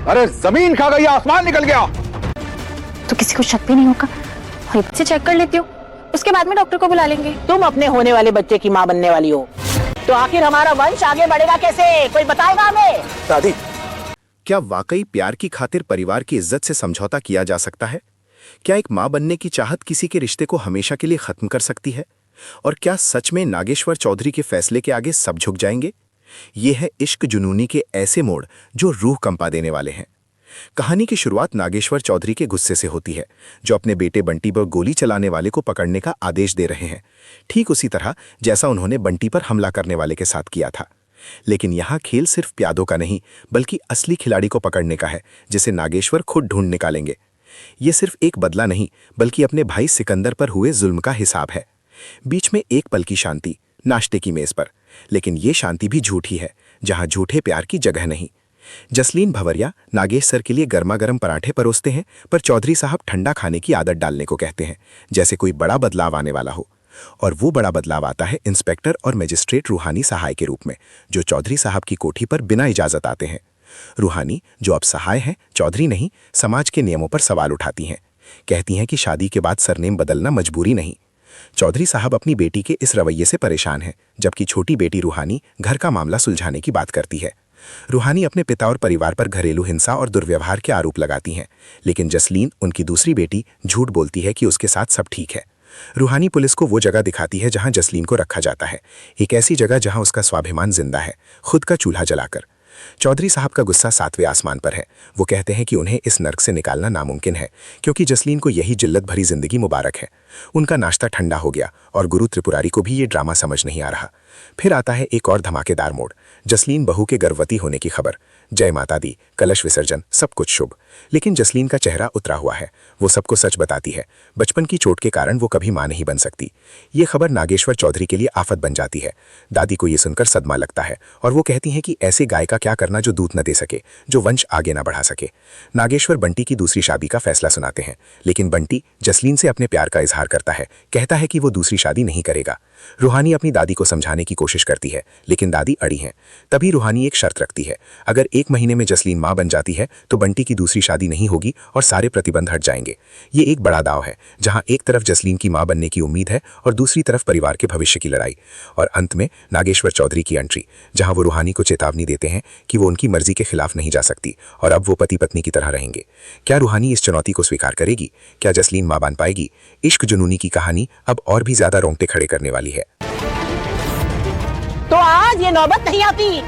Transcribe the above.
अरे जमीन खा गई, आसमान निकल गया। तो किसी को शक भी नहीं होगा। और से चेक कर लेती हूँ, उसके बाद में डॉक्टर को बुला लेंगे। तुम अपने होने वाले बच्चे की माँ बनने वाली हो, तो आखिर हमारा वंश आगे बढ़ेगा कैसे? कोई बताएगा हमें? दादी, क्या वाकई प्यार की खातिर परिवार की इज्जत से समझौता किया जा सकता है? क्या एक मां बनने की चाहत किसी के रिश्ते को हमेशा के लिए खत्म कर सकती है? और क्या सच में नागेश्वर चौधरी के फैसले के आगे सब झुक जाएंगे? ये है इश्क जुनूनी के ऐसे मोड़ जो रूह कंपा देने वाले हैं। कहानी की शुरुआत नागेश्वर चौधरी के गुस्से से होती है, जो अपने बेटे बंटी पर गोली चलाने वाले को पकड़ने का आदेश दे रहे हैं, ठीक उसी तरह जैसा उन्होंने बंटी पर हमला करने वाले के साथ किया था। लेकिन यहाँ खेल सिर्फ प्यादों का नहीं, बल्कि असली खिलाड़ी को पकड़ने का है, जिसे नागेश्वर खुद ढूंढ निकालेंगे। ये सिर्फ एक बदला नहीं, बल्कि अपने भाई सिकंदर पर हुए जुल्म का हिसाब है। बीच में एक पल की शांति, नाश्ते की मेज पर, लेकिन ये शांति भी झूठी है, जहां झूठे प्यार की जगह नहीं। जसलीन भवरिया नागेश सर के लिए गर्मा गर्म पराठे परोसते हैं, पर चौधरी साहब ठंडा खाने की आदत डालने को कहते हैं, जैसे कोई बड़ा बदलाव आने वाला हो। और वो बड़ा बदलाव आता है इंस्पेक्टर और मजिस्ट्रेट रूहानी सहाय के रूप में, जो चौधरी साहब की कोठी पर बिना इजाजत आते हैं। रूहानी, जो अब सहाय हैं, चौधरी नहीं, समाज के नियमों पर सवाल उठाती हैं। कहती हैं कि शादी के बाद सरनेम बदलना मजबूरी नहीं। चौधरी साहब अपनी बेटी के इस रवैये से परेशान हैं, जबकि छोटी बेटी रूहानी घर का मामला सुलझाने की बात करती है। रूहानी अपने पिता और परिवार पर घरेलू हिंसा और दुर्व्यवहार के आरोप लगाती हैं, लेकिन जसलीन, उनकी दूसरी बेटी, झूठ बोलती है कि उसके साथ सब ठीक है। रूहानी पुलिस को वो जगह दिखाती है जहां जसलीन को रखा जाता है, एक ऐसी जगह जहां उसका स्वाभिमान जिंदा है, खुद का चूल्हा जलाकर। चौधरी साहब का गुस्सा 7वें आसमान पर है। वो कहते हैं कि उन्हें इस नर्क से निकालना नामुमकिन है, क्योंकि जसलीन को यही जिल्लत भरी जिंदगी मुबारक है। उनका नाश्ता ठंडा हो गया और गुरु त्रिपुरारी को भी ये ड्रामा समझ नहीं आ रहा। फिर आता है एक और धमाकेदार मोड़, जसलीन बहू के गर्भवती होने की खबर। जय माता दी, कलश विसर्जन, सब कुछ शुभ। लेकिन जसलीन का चेहरा उतरा हुआ है। वो सबको सच बताती है। बचपन की चोट के कारण वो कभी मां नहीं बन सकती। ये खबर नागेश्वर चौधरी के लिए आफत बन जाती है। दादी को ये सुनकर सदमा लगता है और वो कहती हैं कि ऐसे गाय का क्या करना जो दूध न दे सके, जो वंश आगे न बढ़ा सके। नागेश्वर बंटी की दूसरी शादी का फैसला सुनाते हैं, लेकिन बंटी जसलीन से अपने प्यार का इजहार करता है, कहता है कि वो दूसरी शादी नहीं करेगा। रूहानी अपनी दादी को समझाने की कोशिश करती है, लेकिन दादी अड़ी हैं। तभी रूहानी एक शर्त रखती है, अगर 1 महीने में जसलीन मां बन जाती है तो बंटी की दूसरी शादी नहीं होगी और सारे प्रतिबंध हट जाएंगे। ये एक बड़ा दाव है, जहां एक तरफ जसलीन की मां बनने की उम्मीद है और दूसरी तरफ परिवार के भविष्य की लड़ाई। और अंत में नागेश्वर चौधरी की एंट्री, जहां वो रूहानी को चेतावनी देते हैं कि वो उनकी मर्जी के खिलाफ नहीं जा सकती और अब वो पति पत्नी की तरह रहेंगे। क्या रूहानी इस चुनौती को स्वीकार करेगी? क्या जसलीन मां बन पाएगी? इश्क जुनूनी की कहानी अब और भी ज्यादा रोंगटे खड़े करने वाली है। तो आज ये नौबत नहीं आती